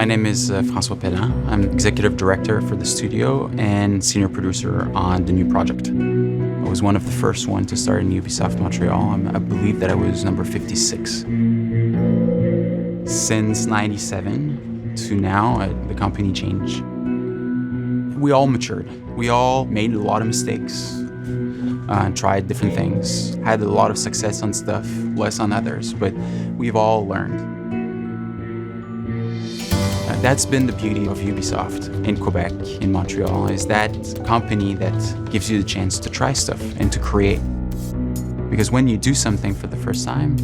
My name is François Pellin. I'm executive director for the studio and senior producer on the new project. I was one of the first ones to start in Ubisoft Montreal. I believe that I was number 56. Since 97 to now, the company changed. We all matured. We all made a lot of mistakes, tried different things, had a lot of success on stuff, less on others, but we've all learned. That's been the beauty of Ubisoft in Quebec, in Montreal, is that company that gives you the chance to try stuff and to create. Because when you do something for the first time,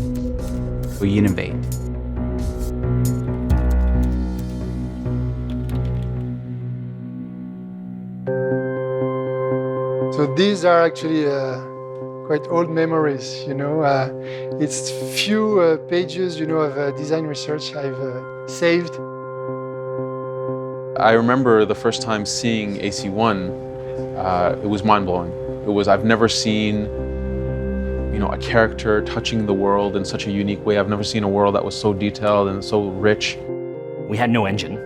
you innovate. So these are actually quite old memories, It's few pages, of design research I've saved. I remember the first time seeing AC1, it was mind-blowing. I've never seen, a character touching the world in such a unique way. I've never seen a world that was so detailed and so rich. We had no engine,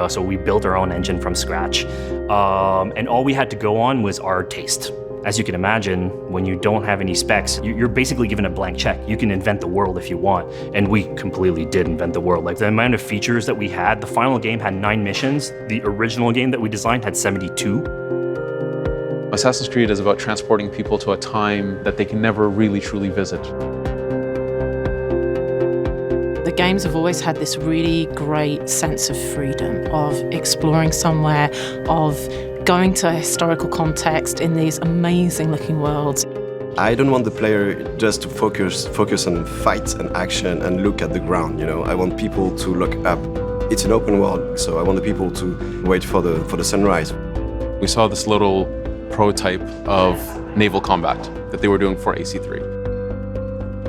so we built our own engine from scratch. And all we had to go on was our taste. As you can imagine, when you don't have any specs, you're basically given a blank check. You can invent the world if you want, and we completely did invent the world. Like the amount of features that we had, the final game had 9 missions. The original game that we designed had 72. Assassin's Creed is about transporting people to a time that they can never really truly visit. The games have always had this really great sense of freedom, of exploring somewhere, of going to a historical context in these amazing looking worlds. I don't want the player just to focus on fight and action and look at the ground, I want people to look up. It's an open world, so I want the people to wait for the sunrise. We saw this little prototype of naval combat that they were doing for AC3.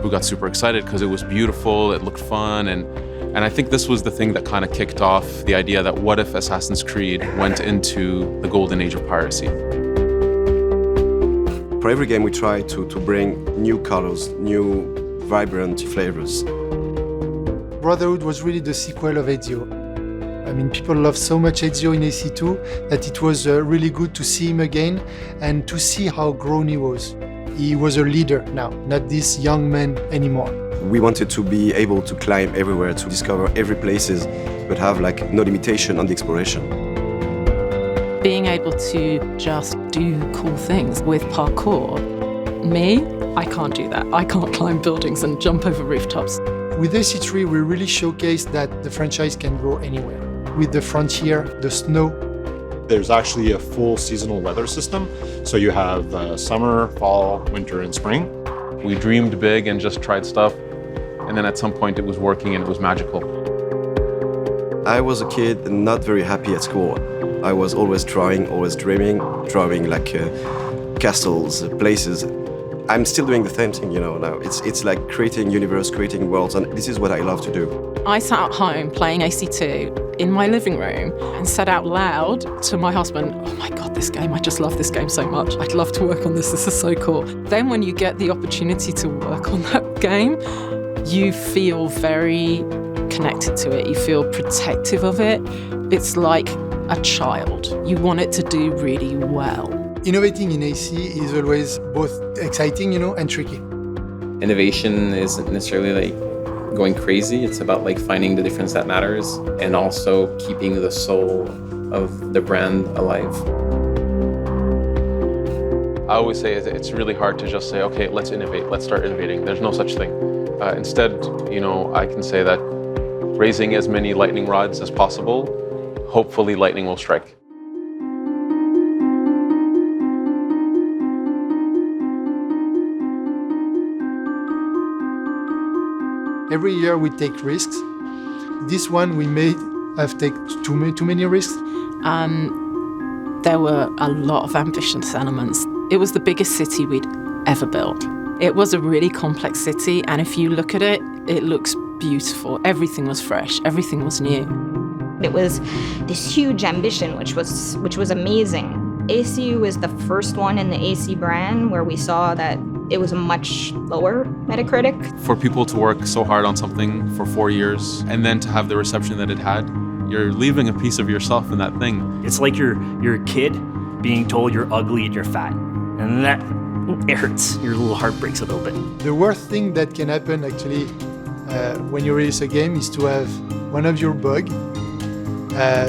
We got super excited because it was beautiful, it looked fun, and I think this was the thing that kind of kicked off the idea that what if Assassin's Creed went into the golden age of piracy? For every game we try to bring new colors, new vibrant flavors. Brotherhood was really the sequel of Ezio. People love so much Ezio in AC2 that it was really good to see him again and to see how grown he was. He was a leader now, not this young man anymore. We wanted to be able to climb everywhere, to discover every places, but have no limitation on the exploration. Being able to just do cool things with parkour. Me, I can't do that. I can't climb buildings and jump over rooftops. With AC3, we really showcased that the franchise can go anywhere. With the frontier, the snow. There's actually a full seasonal weather system. So you have summer, fall, winter, and spring. We dreamed big and just tried stuff. And then at some point it was working and it was magical. I was a kid not very happy at school. I was always drawing, always dreaming, drawing castles, places. I'm still doing the same thing, now. It's like creating universe, creating worlds, and this is what I love to do. I sat at home playing AC2 in my living room and said out loud to my husband, "Oh my God, this game, I just love this game so much. I'd love to work on this is so cool." Then when you get the opportunity to work on that game, you feel very connected to it. You feel protective of it. It's like a child. You want it to do really well. Innovating in AC is always both exciting, and tricky. Innovation isn't necessarily going crazy. It's about finding the difference that matters and also keeping the soul of the brand alive. I always say it's really hard to just say, okay, let's innovate, let's start innovating. There's no such thing. Instead, I can say that raising as many lightning rods as possible, hopefully lightning will strike. Every year we take risks. This one we may have taken too many risks. There were a lot of ambitious elements. It was the biggest city we'd ever built. It was a really complex city, and if you look at it, it looks beautiful. Everything was fresh, everything was new. It was this huge ambition, which was amazing. AC was the first one in the AC brand where we saw that it was a much lower Metacritic. For people to work so hard on something for 4 years and then to have the reception that it had, You're leaving a piece of yourself in that thing. It's like you're a kid being told you're ugly and you're fat. And that, it hurts. Your little heart breaks a little bit. The worst thing that can happen actually when you release a game is to have one of your bugs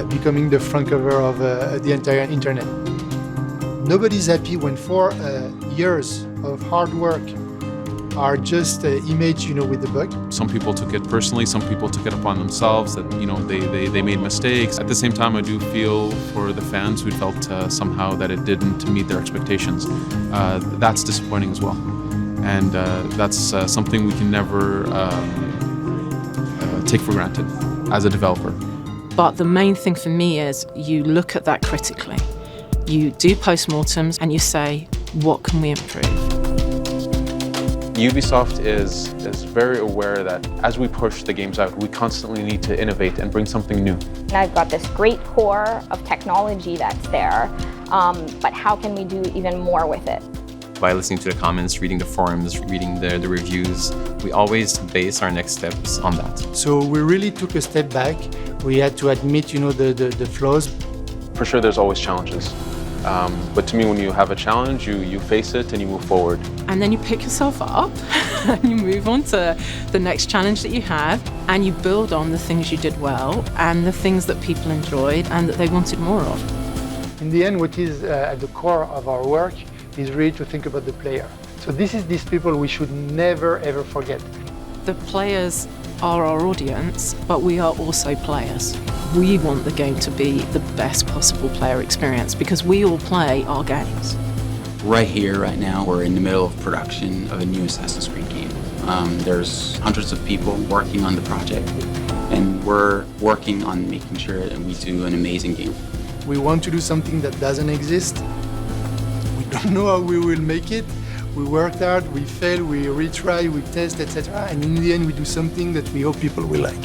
becoming the front cover of the entire internet. Nobody's happy when 4 years of hard work are just image, with the bug. Some people took it personally, some people took it upon themselves that, they made mistakes. At the same time, I do feel for the fans who felt somehow that it didn't meet their expectations. That's disappointing as well. And that's something we can never take for granted as a developer. But the main thing for me is you look at that critically. You do postmortems and you say, what can we improve? Ubisoft is very aware that as we push the games out, we constantly need to innovate and bring something new. I've got this great core of technology that's there, but how can we do even more with it? By listening to the comments, reading the forums, reading the reviews, we always base our next steps on that. So we really took a step back. We had to admit, the flaws. For sure, there's always challenges. But to me, when you have a challenge, you face it and you move forward. And then you pick yourself up and you move on to the next challenge that you have and you build on the things you did well and the things that people enjoyed and that they wanted more of. In the end, what is at the core of our work is really to think about the player. So this is these people we should never, ever forget. The players are our audience, but we are also players. We want the game to be the best possible player experience because we all play our games. Right here, right now, we're in the middle of production of a new Assassin's Creed game. There's hundreds of people working on the project, and we're working on making sure that we do an amazing game. We want to do something that doesn't exist. We don't know how we will make it. We worked hard, we fail, we retry, we test, etc. And in the end, we do something that we hope people will like.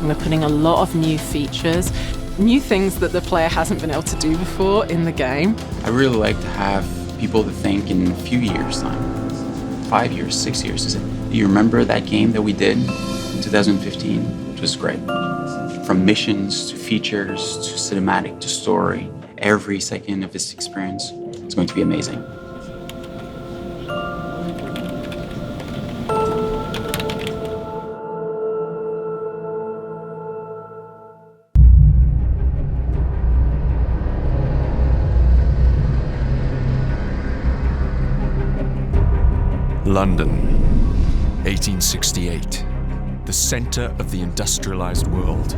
We're putting a lot of new features, new things that the player hasn't been able to do before in the game. I really like to have people to think in a few years' time, 5 years, 6 years. Do you remember that game that we did in 2015, which was great? From missions to features to cinematic to story, every second of this experience is going to be amazing. London, 1868, the center of the industrialized world.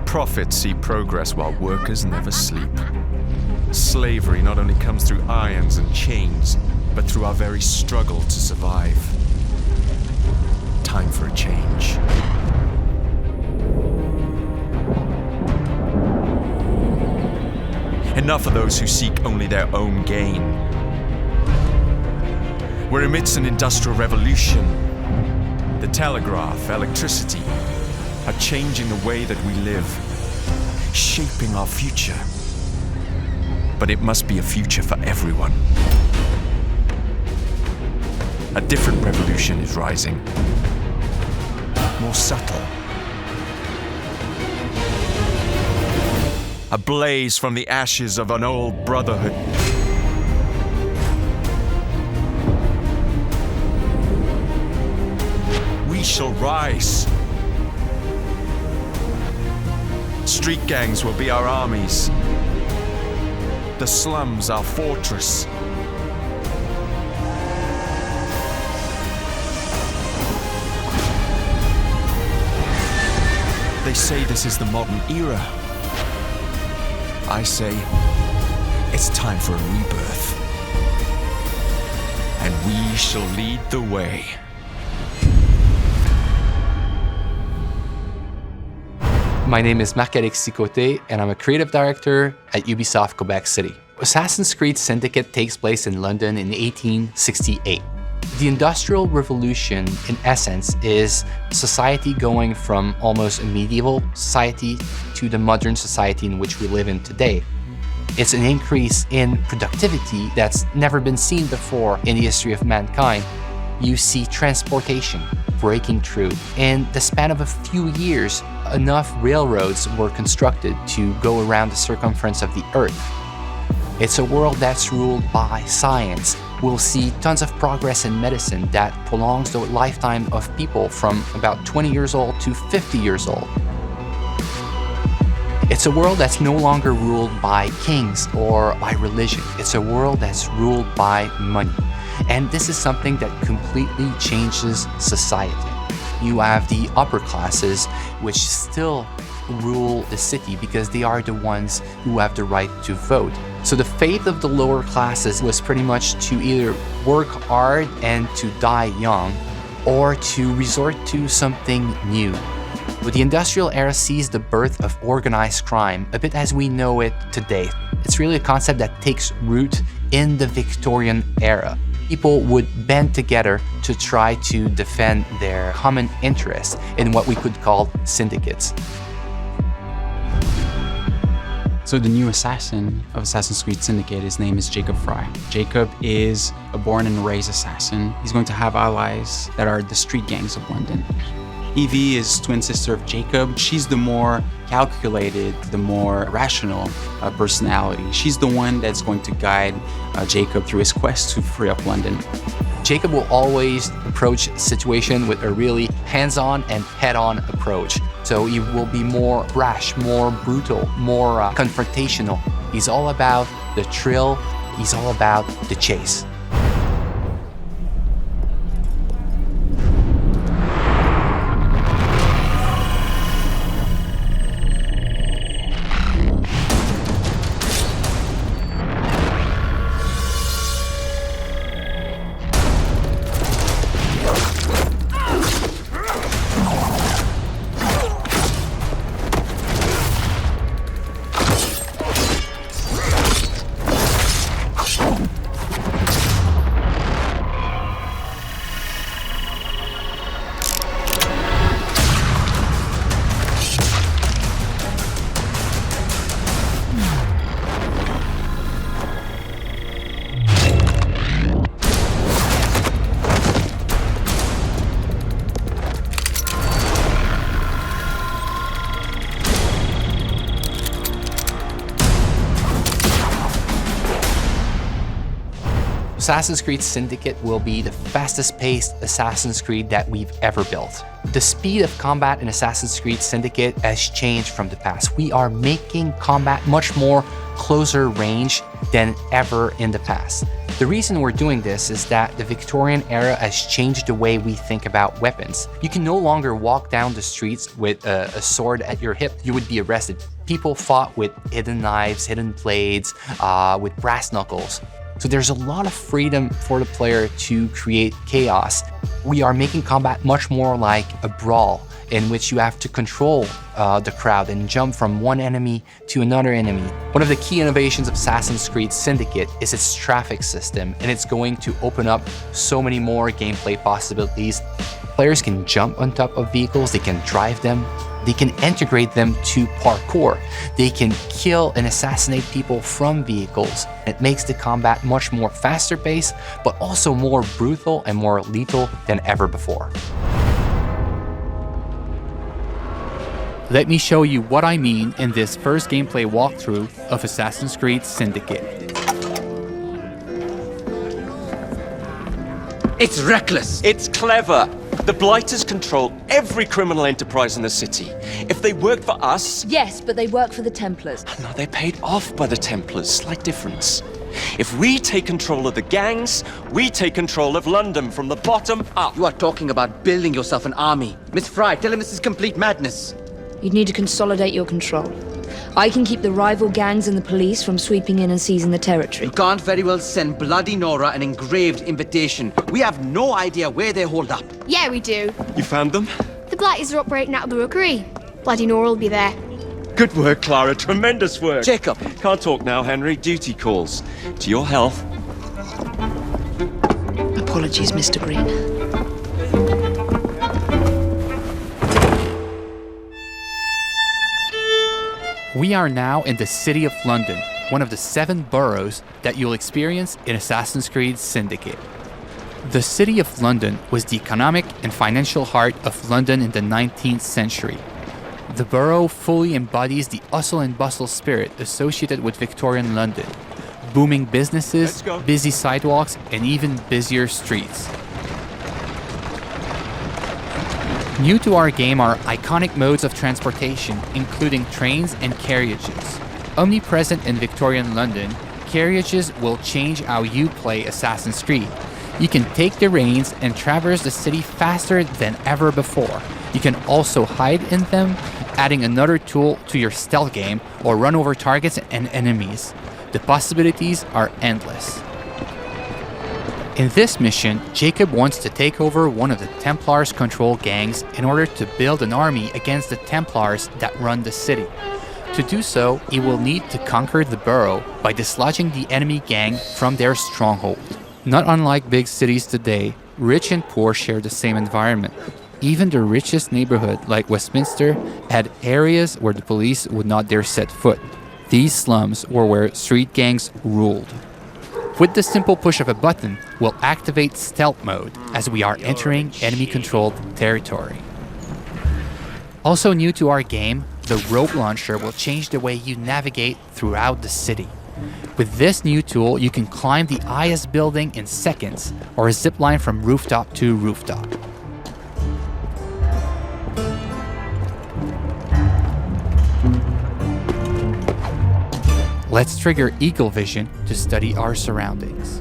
Profits see progress while workers never sleep. Slavery not only comes through irons and chains, but through our very struggle to survive. Time for a change. Enough of those who seek only their own gain. We're amidst an industrial revolution. The telegraph, electricity, are changing the way that we live, shaping our future. But it must be a future for everyone. A different revolution is rising, more subtle. A blaze from the ashes of an old brotherhood. We shall rise. Street gangs will be our armies. The slums our fortress. They say this is the modern era. I say it's time for a rebirth. And we shall lead the way. My name is Marc-Alexis Côté, and I'm a creative director at Ubisoft Quebec City. Assassin's Creed Syndicate takes place in London in 1868. The Industrial Revolution, in essence, is society going from almost a medieval society to the modern society in which we live in today. It's an increase in productivity that's never been seen before in the history of mankind. You see transportation breaking through. In the span of a few years, enough railroads were constructed to go around the circumference of the Earth. It's a world that's ruled by science. We'll see tons of progress in medicine that prolongs the lifetime of people from about 20 years old to 50 years old. It's a world that's no longer ruled by kings or by religion. It's a world that's ruled by money. And this is something that completely changes society. You have the upper classes, which still rule the city because they are the ones who have the right to vote. So the fate of the lower classes was pretty much to either work hard and to die young, or to resort to something new. But the industrial era sees the birth of organized crime, a bit as we know it today. It's really a concept that takes root in the Victorian era. People would band together to try to defend their common interests in what we could call syndicates. So the new assassin of Assassin's Creed Syndicate, his name is Jacob Frye. Jacob is a born and raised assassin. He's going to have allies that are the street gangs of London. Evie is twin sister of Jacob. She's the more calculated, the more rational personality. She's the one that's going to guide Jacob through his quest to free up London. Jacob will always approach a situation with a really hands-on and head-on approach. So he will be more brash, more brutal, more confrontational. He's all about the thrill. He's all about the chase. Assassin's Creed Syndicate will be the fastest-paced Assassin's Creed that we've ever built. The speed of combat in Assassin's Creed Syndicate has changed from the past. We are making combat much more closer range than ever in the past. The reason we're doing this is that the Victorian era has changed the way we think about weapons. You can no longer walk down the streets with a sword at your hip. You would be arrested. People fought with hidden knives, hidden blades, with brass knuckles. So there's a lot of freedom for the player to create chaos. We are making combat much more like a brawl in which you have to control the crowd and jump from one enemy to another enemy. One of the key innovations of Assassin's Creed Syndicate is its traffic system, and it's going to open up so many more gameplay possibilities. Players can jump on top of vehicles, they can drive them, they can integrate them to parkour. They can kill and assassinate people from vehicles. It makes the combat much more faster paced, but also more brutal and more lethal than ever before. Let me show you what I mean in this first gameplay walkthrough of Assassin's Creed Syndicate. It's reckless. It's clever. The Blighters control every criminal enterprise in the city. If they work for us... Yes, but they work for the Templars. No, they're paid off by the Templars. Slight difference. If we take control of the gangs, we take control of London from the bottom up. You are talking about building yourself an army. Miss Fry, tell him this is complete madness. You'd need to consolidate your control. I can keep the rival gangs and the police from sweeping in and seizing the territory. You can't very well send Bloody Nora an engraved invitation. We have no idea where they hold up. Yeah, we do. You found them? The Blighters are operating out of the rookery. Bloody Nora will be there. Good work, Clara. Tremendous work. Jacob. Can't talk now, Henry. Duty calls. To your health. Apologies, Mr. Green. We are now in the city of London, one of the 7 boroughs that you'll experience in Assassin's Creed Syndicate. The City of London was the economic and financial heart of London in the 19th century. The borough fully embodies the hustle and bustle spirit associated with Victorian London. Booming businesses, busy sidewalks, and even busier streets. New to our game are iconic modes of transportation, including trains and carriages. Omnipresent in Victorian London, carriages will change how you play Assassin's Creed. You can take the reins and traverse the city faster than ever before. You can also hide in them, adding another tool to your stealth game, or run over targets and enemies. The possibilities are endless. In this mission, Jacob wants to take over one of the Templars' control gangs in order to build an army against the Templars that run the city. To do so, he will need to conquer the borough by dislodging the enemy gang from their stronghold. Not unlike big cities today, rich and poor share the same environment. Even the richest neighborhood, like Westminster, had areas where the police would not dare set foot. These slums were where street gangs ruled. With the simple push of a button, we'll activate stealth mode as we are entering enemy-controlled territory. Also new to our game, the rope launcher will change the way you navigate throughout the city. With this new tool, you can climb the highest building in seconds or zip line from rooftop to rooftop. Let's trigger Eagle Vision to study our surroundings.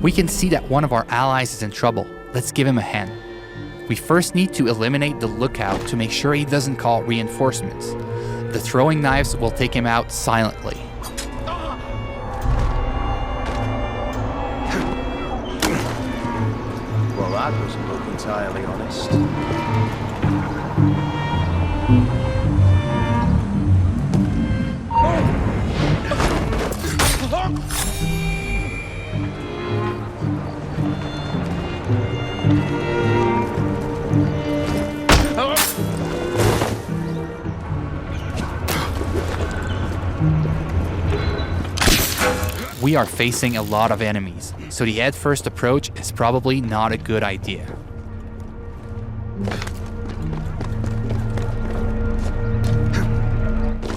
We can see that one of our allies is in trouble. Let's give him a hand. We first need to eliminate the lookout to make sure he doesn't call reinforcements. The throwing knives will take him out silently. Well, that doesn't look entirely honest. We are facing a lot of enemies, so the head-first approach is probably not a good idea.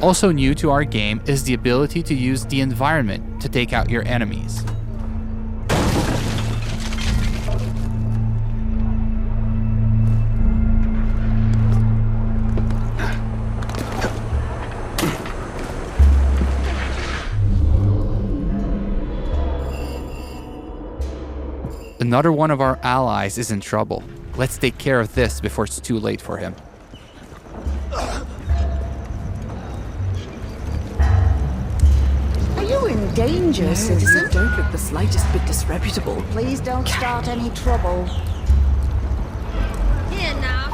Also new to our game is the ability to use the environment to take out your enemies. Another one of our allies is in trouble. Let's take care of this before it's too late for him. Are you in danger, citizen? You don't look the slightest bit disreputable. Please don't start any trouble. Here now,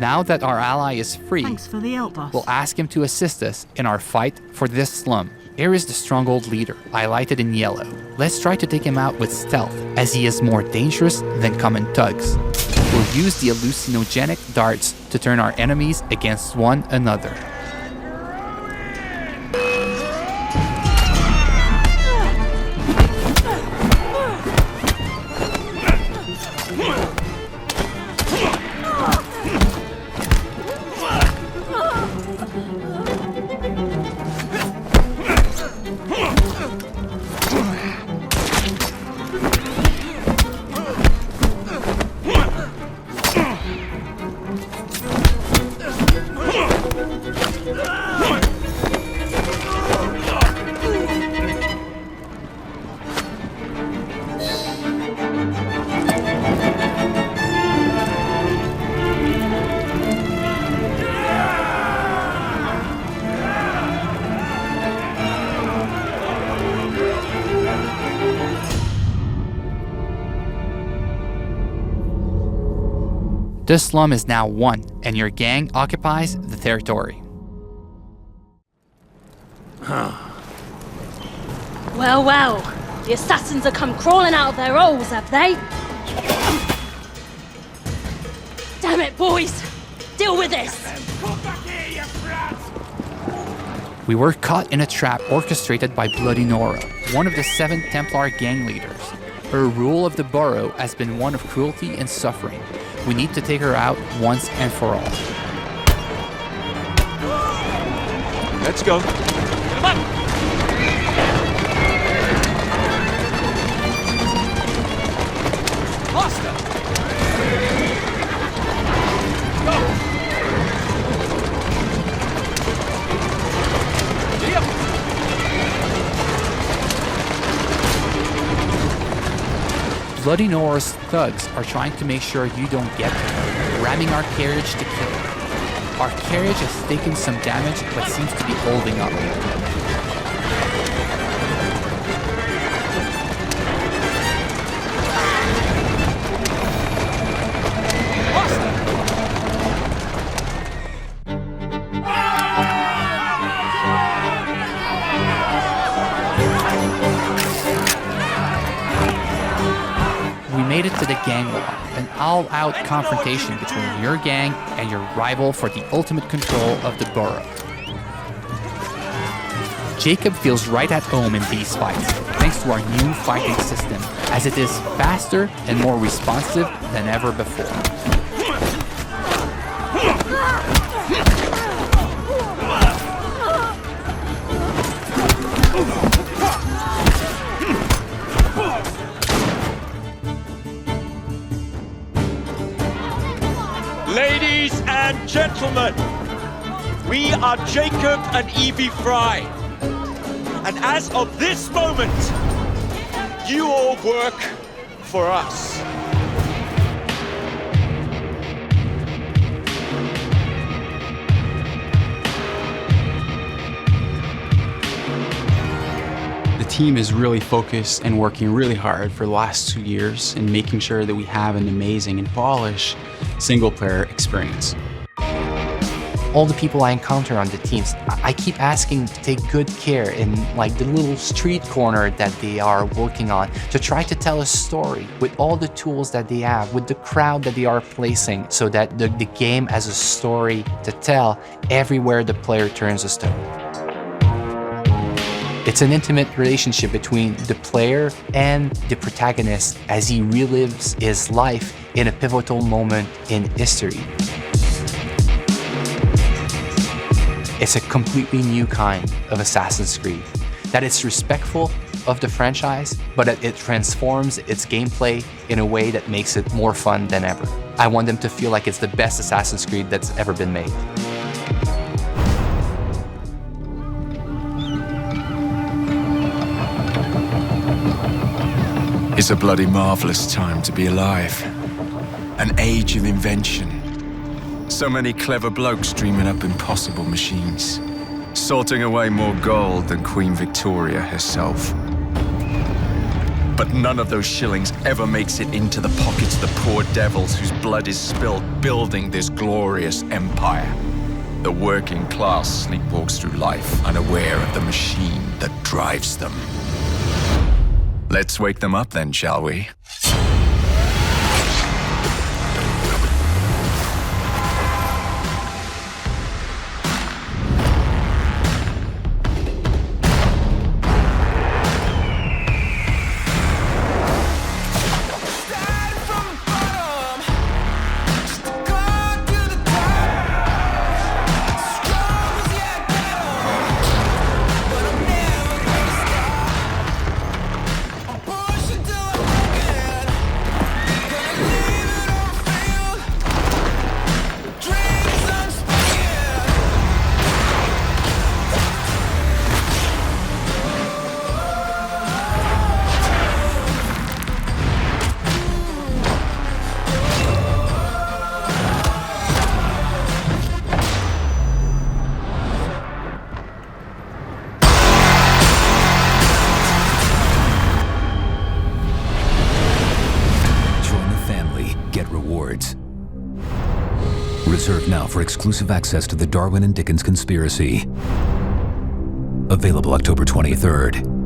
Now that our ally is free, Thanks for the help, boss. we'll ask him to assist us in our fight for this slum. Here is the stronghold leader, highlighted in yellow. Let's try to take him out with stealth, as he is more dangerous than common thugs. We'll use the hallucinogenic darts to turn our enemies against one another. This slum is now won, and your gang occupies the territory. Well, well, the assassins have come crawling out of their holes, have they? Damn it, boys! Deal with this! We were caught in a trap orchestrated by Bloody Nora, one of the 7 Templar gang leaders. Her rule of the borough has been one of cruelty and suffering. We need to take her out once and for all. Let's go. Come on. Faster. Go. Bloody Nora's thugs are trying to make sure you don't get there, ramming our carriage to kill it. Our carriage has taken some damage but seems to be holding up. We made it to the gang war, an all-out confrontation between your gang and your rival for the ultimate control of the borough. Jacob feels right at home in these fights, thanks to our new fighting system, as it is faster and more responsive than ever before. Ladies and gentlemen, we are Jacob and Evie Fry. And as of this moment, you all work for us. The team is really focused and working really hard for the last 2 years in making sure that we have an amazing and polished single-player experience. All the people I encounter on the teams, I keep asking to take good care in like the little street corner that they are working on, to try to tell a story with all the tools that they have, with the crowd that they are placing, so that the game has a story to tell everywhere the player turns a stone. It's an intimate relationship between the player and the protagonist as he relives his life in a pivotal moment in history. It's a completely new kind of Assassin's Creed, that it's respectful of the franchise, but it transforms its gameplay in a way that makes it more fun than ever. I want them to feel like it's the best Assassin's Creed that's ever been made. It's a bloody marvelous time to be alive. An age of invention. So many clever blokes dreaming up impossible machines, sorting away more gold than Queen Victoria herself. But none of those shillings ever makes it into the pockets of the poor devils whose blood is spilled building this glorious empire. The working class sleepwalks through life, unaware of the machine that drives them. Let's wake them up then, shall we? Get rewards. Reserve now for exclusive access to the Darwin and Dickens Conspiracy. Available October 23rd.